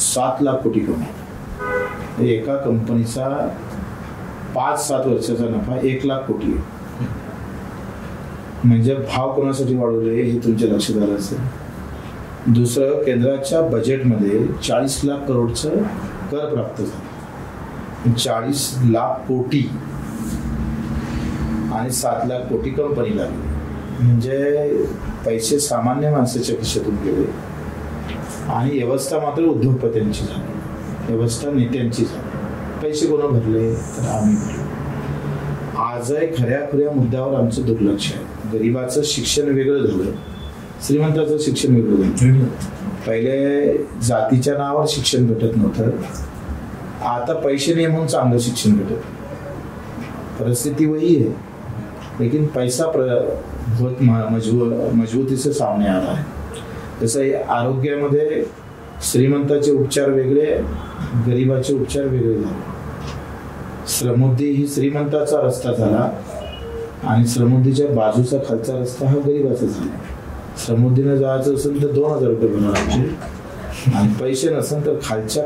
7 लाख कोटी कमाई. एका कंपनीचा 5-7 वर्षाचा नफा 1 लाख कोटी आहे. म्हणजे भाव कोणासाठी वाढवले हे तुमच्या लक्षात आलं असेल. दुसरं, केंद्राच्या बजेटमध्ये 40 लाख करोडचं कर प्राप्त झालं. 40 लाख कोटी आणि 7 लाख कोटी कंपनी लागली. म्हणजे पैसे सामान्य माणसाच्या खिशातून गेले आणि व्यवस्था मात्र उद्योगपत्यांची झाली, व्यवस्था नेत्यांची झाली. पैसे कोण भरले तर आम्ही भरले. आजही खऱ्या मुद्द्यावर आमचं दुर्लक्ष आहे. गरिबाचं शिक्षण वेगळं झालं, श्रीमंताचं शिक्षण वेगळं झालं. पहिले जातीच्या नावावर शिक्षण भेटत नव्हतं, आता पैसे नाही म्हणून चांगलं शिक्षण भेटत. परिस्थिती वही है, लेकिन पैसा बहुत मजबूती से सामने आ रहा है. जसं आरोग्यामध्ये श्रीमंताचे उपचार वेगळे, गरिबाचे उपचार वेगळे झाले. श्रमोद्धी ही श्रीमंताचा रस्ता झाला आणि श्रमोद्धीच्या बाजूचा खालचा रस्ता हा गरिबाचा झाला. श्रमोद्धीनं जायचं असेल तर 2000 रुपये भरावे आणि पैसे नसेल तर खालच्या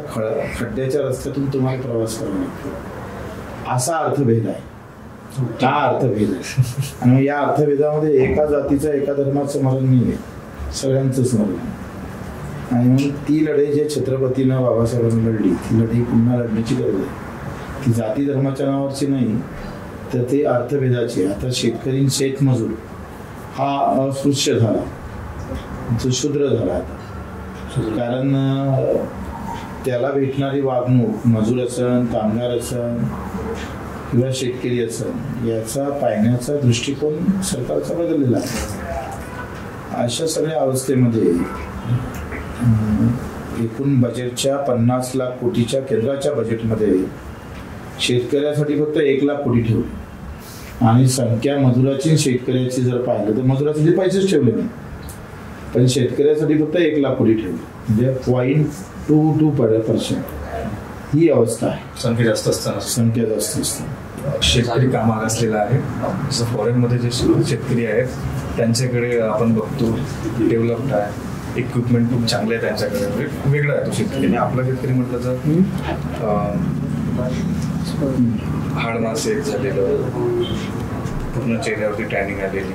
खड्ड्याच्या रस्त्यातून तुम्हाला प्रवास करावा लागतो. असा अर्थभेद आहे, हा अर्थभेद आहे. आणि या अर्थभेदामध्ये एका जातीचा एका धर्माचं मरण नाही आहे, सगळ्यांचंच मरण आहे. आणि म्हणून ती लढाई जे छत्रपतीनं बाबासाहेबांनी लढली, ती लढाई पुन्हा लढण्याची गरज आहे. ती जाती धर्माच्या नावाची नाही तर ते अर्थभेदाची. आता शेतकरी शेतमजूर हा अस्पृश्य झाला, तो शूद्र झाला आता. कारण त्याला भेटणारी वागणूक, मजूर असन, कामगार असन किंवा शेतकरी असन, याचा पाहण्याचा दृष्टिकोन सरकारचा बदललेला आहे. अशा सगळ्या अवस्थेमध्ये एकूण बजेटच्या 50 लाख कोटीच्या केंद्राच्या बजेटमध्ये शेतकऱ्यासाठी फक्त 1 लाख कोटी ठेवले. आणि संख्या मजुराची शेतकऱ्याची जर पाहिलं तर मजुरासाठी पैसेच ठेवले नाही, पण शेतकऱ्यासाठी फक्त 1 लाख कोटी ठेवले. म्हणजे 0.22% ही अवस्था आहे. संख्या जास्त असते. शेतकरी कामाला असलेला आहे. जसं फॉरेनमध्ये जे शेतकरी आहेत त्यांच्याकडे आपण बघतो डेव्हलप्ड आहे, इक्विपमेंट खूप चांगले आहे त्यांच्याकडे, वेगळा आहे तो शेतकरी. आणि आपला शेतकरी म्हटलं तर हाडमास एक झालेलं, पूर्ण चेहऱ्यावरती टॅनिंग आलेली,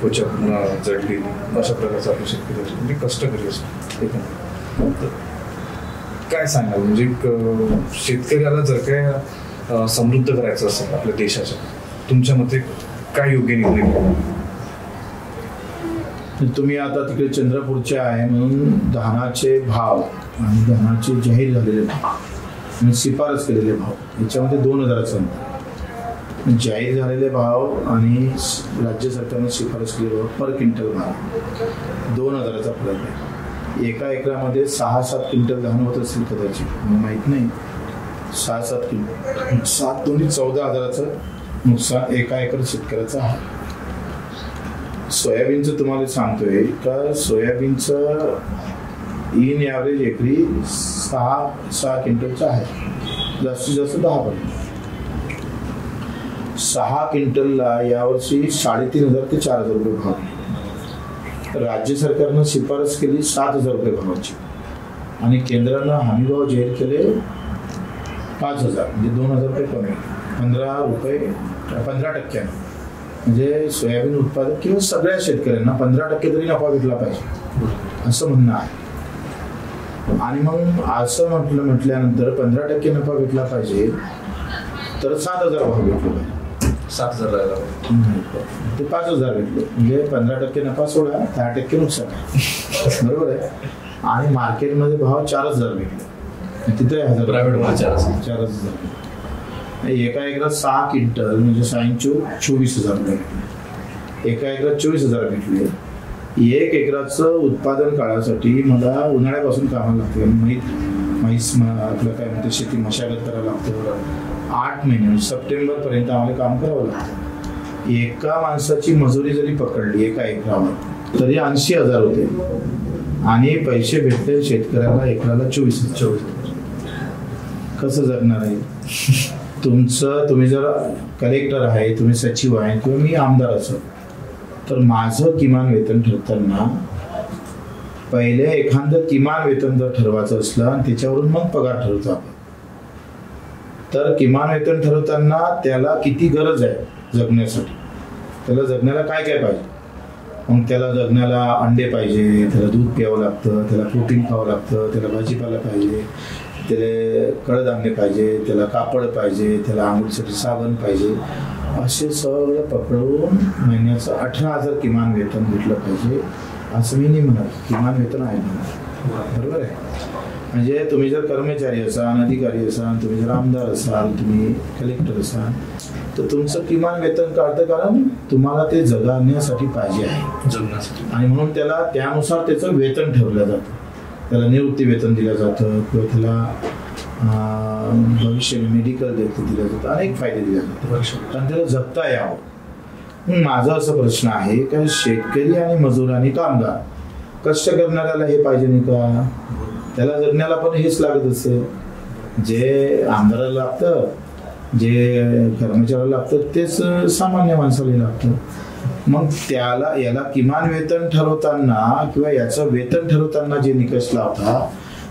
त्वचा पूर्ण जळलेली, अशा प्रकारचा आपला शेतकरी असतो. म्हणजे कष्टकरी असतो. काय सांगाल, म्हणजे शेतकऱ्याला जर काय समृद्ध करायचं असेल आपल्या देशाच्या, तुमच्या मते काय योग्य निर्णय? तुम्ही आता तिकडे चंद्रपूरचे आहे म्हणून धानाचे भाव आणि धानाचे जाहीर झालेले भाव आणि शिफारस केलेले भाव याच्यामध्ये 2000चं अंतर. जाहीर झालेले भाव आणि राज्य सरकारने शिफारस केलेले भाव पर क्विंटल भाव 2000चा फरक आहे. एका एकरामध्ये 6-7 क्विंटल धान होत असेल कदाचित, मला माहीत नाही. 6-7 क्विंटल, 7 दोन्ही 14,000चं नुकसान एका एकर शेतकऱ्याचं आहे. सोयाबीनचं तुम्हाला सांगतोय का, सोयाबीनचं इन ॲव्हरेज एकरी 6 क्विंटलचं आहे, जास्तीत जास्त 10पर्यंत. 6 क्विंटलला यावर्षी 3,500 ते 4,000 रुपये भाव. राज्य सरकारनं शिफारस केली 7,000 रुपये भावाची आणि केंद्रानं हमीभाव जाहीर केले 5,000, म्हणजे 2,000 रुपये कमी, 15% म्हणजे सोयाबीन उत्पादक किंवा सगळ्या शेतकऱ्यांना 15% तरी नफा भेटला पाहिजे असं म्हणणं आहे. आणि मग असं म्हटल्यानंतर 15% नफा भेटला पाहिजे तर 7,000 भाव भेटलो पाहिजे. 7,000 ते 5,000 भेटले म्हणजे 15% नफा सोडा, 10% नुकसान आहे, बरोबर आहे. आणि मार्केटमध्ये भाव 4,000 भेटले, तिथे 1,000 प्रायव्हेट 4,000. एका एकरात 6 क्विंटल म्हणजे 24,000 रुपये. एका एकरात 24,000 भेटले. 1 एकराचं उत्पादन काळासाठी मला उन्हाळ्यापासून कामाला लागतं, म्हैस आपलं काय म्हणते शेती मशागत करायला लागतं. 8 महिने सप्टेंबरपर्यंत आम्हाला काम करावं लागतं. एका माणसाची मजुरी जरी पकडली एका एकरावर तरी 80,000 होते आणि पैसे भेटले शेतकऱ्याला एकराला 24,000. कसं जगणार आहे? तुम्ही जर कलेक्टर आहे, तुम्ही सचिव आहे किंवा मी आमदार असेल, तर माझं किमान वेतन ठरताना पहिले एखादं किमान वेतन जर ठरवायचं असलं आणि त्याच्यावरून मग पगार ठरवतो आपण. तर किमान वेतन ठरवताना त्याला किती गरज आहे जगण्यासाठी, त्याला जगण्याला काय काय पाहिजे. मग त्याला जगण्याला अंडे पाहिजे, त्याला दूध प्यावं लागतं, त्याला प्रोटीन खावं लागतं, त्याला भाजीपाला पाहिजे, त्याला कडधान्य पाहिजे, त्याला कापड पाहिजे, त्याला आंघोळीसाठी साबण पाहिजे. असे सगळं पकडून महिन्याचं 18,000 किमान वेतन भेटलं पाहिजे असं मी नाही म्हणत. किमान वेतन आहे म्हणा, बरोबर आहे. म्हणजे तुम्ही जर कर्मचारी असाल, अधिकारी असाल, तुम्ही जर आमदार असाल, तुम्ही कलेक्टर असाल, तर तुमचं किमान वेतन काढतं, कारण तुम्हाला ते जगण्यासाठी पाहिजे आहे, जगण्यासाठी. आणि म्हणून त्याला त्यानुसार त्याचं वेतन ठरवलं जातं. त्याला निवृत्ती वेतन दिलं जातं किंवा त्याला भविष्य मेडिकल दिलं जातं, अनेक फायदे दिले जातात, कारण त्याला जगता यावं. माझा असा प्रश्न आहे का शेतकरी आणि मजूर आणि कामगार कष्ट करणाऱ्याला हे पाहिजे नाही का? त्याला जगण्याला पण हेच लागत असेल. जे आमदाराला लागतं, जे कर्मचाऱ्याला लागतं, तेच सामान्य माणसाला लागतं. मग याला किमान वेतन ठरवताना किंवा याचं वेतन ठरवताना जे निकष लावता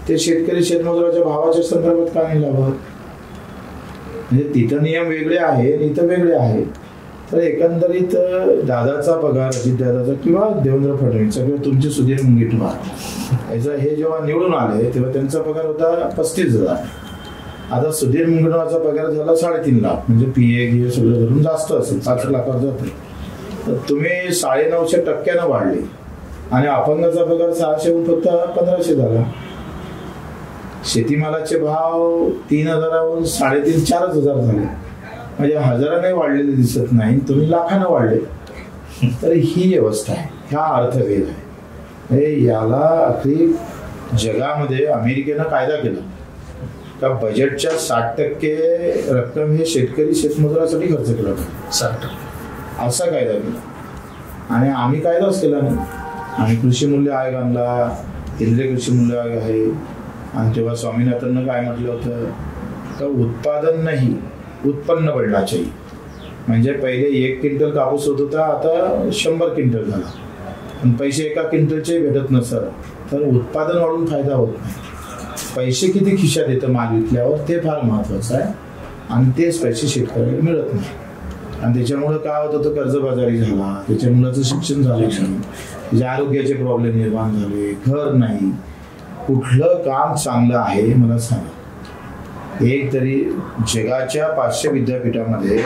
ते शेतकरी शेतमजुराच्या भावाच्या संदर्भात का नाही लावत? म्हणजे तिथं नियम वेगळे आहे, इथं वेगळे आहे. तर एकंदरीत दादाचा पगार, अजितदादाचा किंवा देवेंद्र फडणवीसचा किंवा तुमचे सुधीर मुनगंटीवार याचा हे जेव्हा निवडून आले तेव्हा त्यांचा पगार होता 35,000. आता सुधीर मुनगंटीवारचा पगार झाला 3.5 लाख, म्हणजे PA गिए सगळं धरून जास्त असेल, 5 लाखावर जाते. तर तुम्ही 9.5% वाढले आणि अपंगाचा पगार 600 फक्त 1,500 झाला. शेतीमालाचे भाव 3,000वरून 3,500-4,000 झाले, म्हणजे हजाराने वाढलेले दिसत नाही, तुम्ही लाखानं वाढले. तर ही व्यवस्था आहे, हा अर्थभेद आहे. याला अगदी जगामध्ये अमेरिकेनं कायदा केला का बजेटच्या 60% रक्कम हे शेतकरी शेतमजुरासाठी खर्च केला पाहिजे, 60% असा कायदा केला. आणि आम्ही कायदाच केला नाही. आम्ही कृषी मूल्य आयोग आणला, केंद्रीय कृषी मूल्य आयोग आहे. आणि तेव्हा स्वामीनाथननं काय म्हटलं होतं का उत्पादन नाही उत्पन्न बढ़ना चाहिए. म्हणजे पहिले 1 क्विंटल कापूस होत होता, आता 100 क्विंटल झाला. आणि पैसे एका क्विंटलचे भेटत नसतात, तर उत्पादन वाढून फायदा होत नाही. पैसे किती खिशात येतं माल विकल्यावर ते फार महत्वाचं आहे, आणि तेच पैसे शेतकऱ्याला मिळत नाही. आणि त्याच्यामुळं काय होत होतं, कर्जबाजारी झाला, त्याच्या मुलाचं शिक्षण झालं नाही, त्याच्या आरोग्याचे प्रॉब्लेम निर्माण झाले, घर नाही. कुठलं काम चांगलं आहे मला सांगा? एक तरी जगाच्या 500 विद्यापीठामध्ये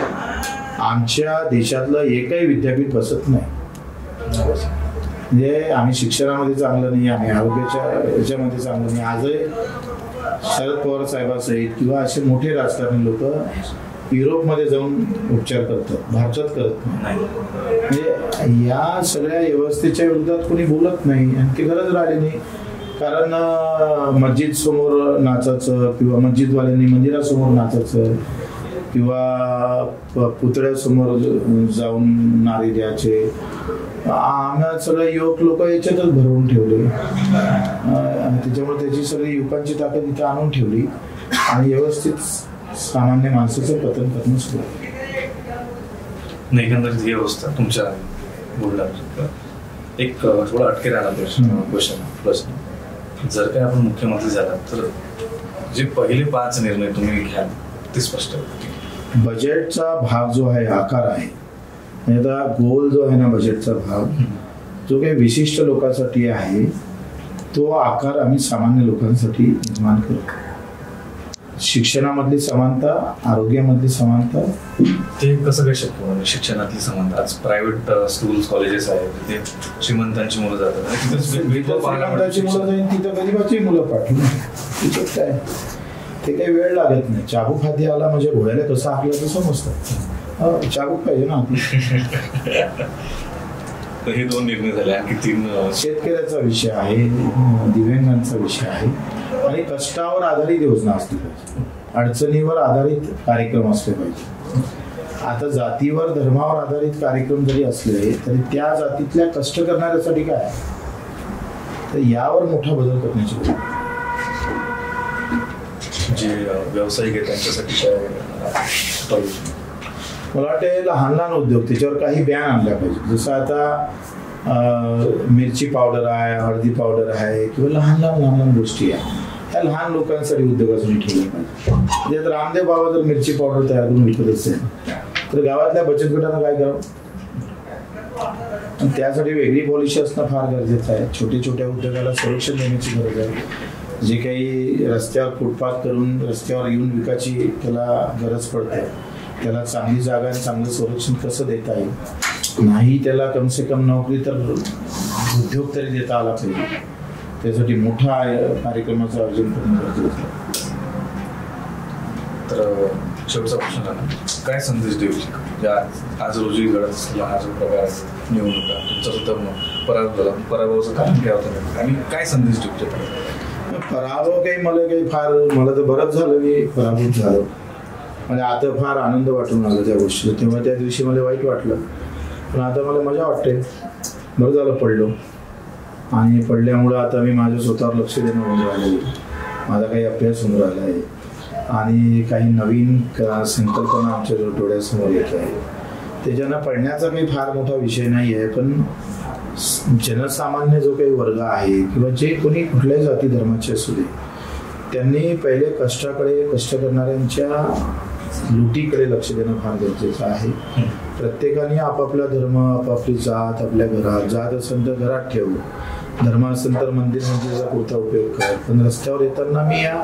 आमच्या देशातलं एकही विद्यापीठ बसत नाही. म्हणजे आम्ही शिक्षणामध्ये चांगलं नाही, आम्ही आरोग्याच्या याच्यामध्ये चांगलं नाही. आजही शरद पवार साहेबासहित किंवा असे मोठे राजकारणी लोक युरोपमध्ये जाऊन उपचार करतात, भारतात करत नाही. म्हणजे या सगळ्या व्यवस्थेच्या विरोधात कोणी बोलत नाही, आणि ती गरज राहिली नाही. कारण मस्जिद समोर नाचायचं किंवा मस्जिदवाल्यांनी मंदिरासमोर नाचायचं किंवा पुतळ्यासमोर जाऊन नारे द्यायचे. आम्ही सगळे युवक लोक याच्यातच भरवून ठेवले, आणि त्याच्यामुळे त्याची सगळी युवकांची ताकद इथे आणून ठेवली आणि व्यवस्थित सामान्य माणसाचं पतन करणं सुरू नाही. एकंदरीत ही अवस्था तुमच्या बोलला. एक थोडा अटके राहिला प्रश्न, जर काही आपण मुख्यमंत्री झाला तर जे पहिले 5 निर्णय तुम्ही घ्याल ते स्पष्ट होते. बजेटचा भाग जो आहे, आकार आहे, आता गोल जो आहे ना बजेटचा भाग, जो काही विशिष्ट लोकांसाठी आहे, तो आकार आम्ही सामान्य लोकांसाठी निर्माण करतो. शिक्षणामधली समानता, आरोग्यामधली समानता, ते कसं काय शक्य होणार? शिक्षणातली समानता, आज प्रायव्हेट स्कूल्स कॉलेजेस आहेत, तिथे श्रीमंतांची मुलं जातात, श्रीमंतांची मुलं जाईल तिथं गरीबाची मुलं पाठवून, तिथं काय ते काही वेळ लागत नाही. चाबूक हाती आला म्हणजे घोड्याला कसं हाकलं तर समजतं. चाबूक पाहिजे ना. तर हे 2 निर्णय झाले. आणखी 3 शेतकऱ्याचा विषय आहे, दिव्यांगांचा विषय आहे, आणि कष्टावर आधारित योजना असली पाहिजे, अडचणीवर आधारित कार्यक्रम असले पाहिजे. आता जातीवर धर्मावर आधारित कार्यक्रम जरी असले तरी त्या जातीतल्या कष्ट करणाऱ्यासाठी काय, तर यावर मोठा बदल करण्याची जे व्यावसायिक आहेत त्यांच्यासाठी काय मला वाटते लहान लहान उद्योग त्याच्यावर काही बॅन आणला पाहिजे. जसं आता मिरची पावडर आहे, हळदी पावडर आहे, किंवा लहान लहान गोष्टी आहे, ह्या लहान लोकांसाठी उद्योगासाठी ठेवल्या पाहिजे. म्हणजे रामदेव बाबा जर मिरची पावडर तयार करून विकत असेल तर गावातल्या बचत गटानं काय करावं? त्यासाठी वेगळी पॉलिसी असणं फार गरजेचं आहे. छोट्या उद्योगाला संरक्षण देण्याची गरज आहे. जे काही रस्त्यावर फुटपाथ करून रस्त्यावर येऊन विकायची त्याला गरज पडते, त्याला चांगली जागा आणि चांगलं संरक्षण कसं देता येईल, नाही त्याला कमसे कम नोकरी तर उद्योग तरी देता आला पाहिजे. त्यासाठी मोठा कार्यक्रमाचं आयोजन करणं गरजेचं आहे. तर शेवटचा प्रश्न झाला, काय संदेश देऊ इच्छिता? आज रोजी घडत असलेला हा जो प्रकार आहे, निवडणुका, तुमचा सुद्धा पराभवाचं कारण काय होतं आणि काय संदेश देऊ इच्छिता? पराभव मला तर बरंच झालं मी पराभूत झालो. म्हणजे आता फार आनंद वाटून आला त्या गोष्टीचा. तेव्हा त्या दिवशी मला वाईट वाटलं, पण आता मला मजा वाटते. बरं झालं पडलो, आणि पडल्यामुळं आता मी माझ्या स्वतःवर लक्ष देणं होऊन राहिलं, माझा काही अभ्यास होऊन राहिला आहे, आणि काही नवीन संकल्पना आमच्या डोळ्यासमोर येत आहे. त्याच्यानं पडण्याचा काही फार मोठा विषय नाही आहे. पण जनसामान्य जो काही वर्ग आहे, किंवा जे कोणी कुठल्याही जाती धर्माचे असू दे, त्यांनी पहिले कष्टाकडे, कष्ट करणाऱ्यांच्या लुटीकडे लक्ष देणं फार गरजेचं आहे. प्रत्येकाने आपापला धर्म, आपापली जात आपल्या घरात, जात असेल तर घरात ठेव, धर्म असेल तर मंदिराचा पुरता उपयोग कर. पण रस्त्यावर येताना मी या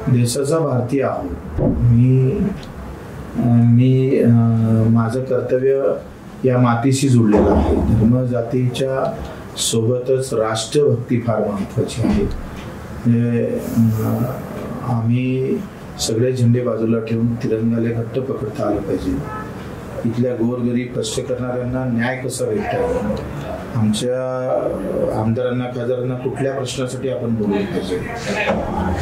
देशाचा भारतीय आहोत. मी माझं कर्तव्य या मातीशी जुळलेलं आहे. धर्म जातीच्या सोबतच राष्ट्रभक्ती फार महत्त्वाची आहे. आम्ही सगळे झेंडे बाजूला ठेवून तिरंगाला घट्ट पकडता आलं पाहिजे. इथल्या गोरगरीब कष्ट करणाऱ्यांना न्याय कसा भेटता येईल, आमच्या आमदारांना, खासदारांना कुठल्या प्रश्नासाठी आपण बोललं पाहिजे,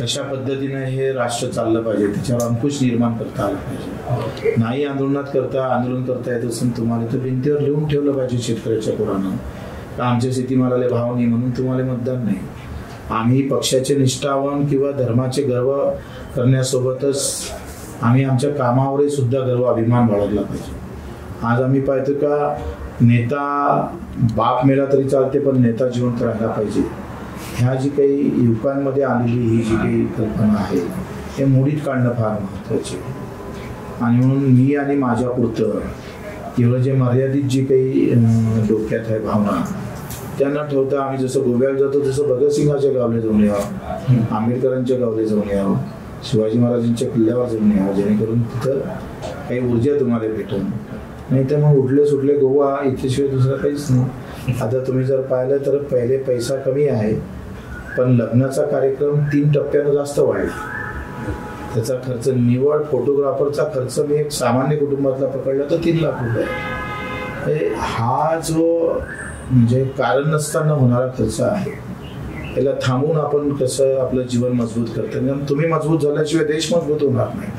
कशा पद्धतीने हे राष्ट्र चाललं पाहिजे, त्याच्यावर अंकुश निर्माण करता आलं पाहिजे. नाही आंदोलन करता येत असेल तुम्हाला तर भिंतीवर लिहून ठेवलं पाहिजे शेतकऱ्याच्या पोरानं, का आमच्या शेतीमालाला भाव नाही म्हणून तुम्हाला मतदान नाही. आम्ही पक्षाचे निष्ठावान किंवा धर्माचे गर्व करण्यासोबतच आम्ही आमच्या कामावरही सुद्धा गर्व, अभिमान बाळगला पाहिजे. आज आम्ही पाहतो का नेता बाप मेला तरी चालते, पण नेता जिवंत राहायला पाहिजे. ह्या जी काही युवकांमध्ये आलेली ही जी काही कल्पना आहे हे मोडीत काढणं फार महत्त्वाचे. आणि म्हणून मी आणि माझ्या पुरतं एवढं जे मर्यादित जी काही डोक्यात आहे भावना, त्यांना ठेवता आम्ही जसं गोव्याला जातो तसं भगतसिंगाच्या गावले जाऊन यावं, आंबेडकरांच्या गावले जाऊन यावं, शिवाजी महाराजांच्या किल्ल्यावर जाऊन यावं, जेणेकरून तिथं काही ऊर्जा तुम्हाला भेटेल. नाही तर मग उठले सुटले गोवा इथेशिवाय दुसरं काहीच नाही. आता तुम्ही जर पाहिलं तर पहिले पैसा कमी आहे, पण लग्नाचा कार्यक्रम 3 टप्प्यानं जास्त वाढला. त्याचा खर्च, निवड फोटोग्राफरचा खर्च मी एक सामान्य कुटुंबातला पकडला तर 3 लाख रुपये. हा जो म्हणजे कारण नसताना होणारा खर्च आहे, याला थांबून आपण कसं आपलं जीवन मजबूत करतं. कारण तुम्ही मजबूत झाल्याशिवाय देश मजबूत होणार नाही.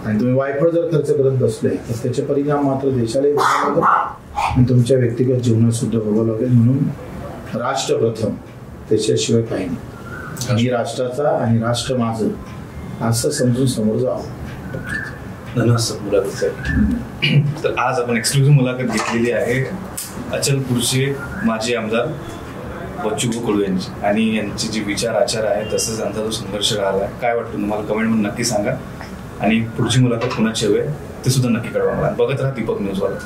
आणि तुम्ही वायफळ जर खर्च करत बसले तर त्याचे परिणाम मात्र देशालाही भोगावं लागेल आणि तुमच्या व्यक्तिगत जीवनात सुद्धा भोगावं लागेल. म्हणून राष्ट्र प्रथम, त्याच्याशिवाय काही नाही. मी राष्ट्राचा आणि राष्ट्र माझं असं समजून समोर जावं. धन्यवाद सर मुलाखतीसाठी. तर आज आपण एक्सक्लुझिव्ह मुलाखत घेतलेली आहे अचलपूरचे माजी आमदार बच्चू कडू यांची, आणि यांची जी विचार आचार आहे तसंच त्यांचा जो संघर्ष राहिला. काय वाटतं तुम्हाला कमेंट म्हणून नक्की सांगा, आणि पुढची मुलाखत कुणाची हवी ते सुद्धा नक्की कळवा मला. बघत राहा दीपक न्यूजवाला.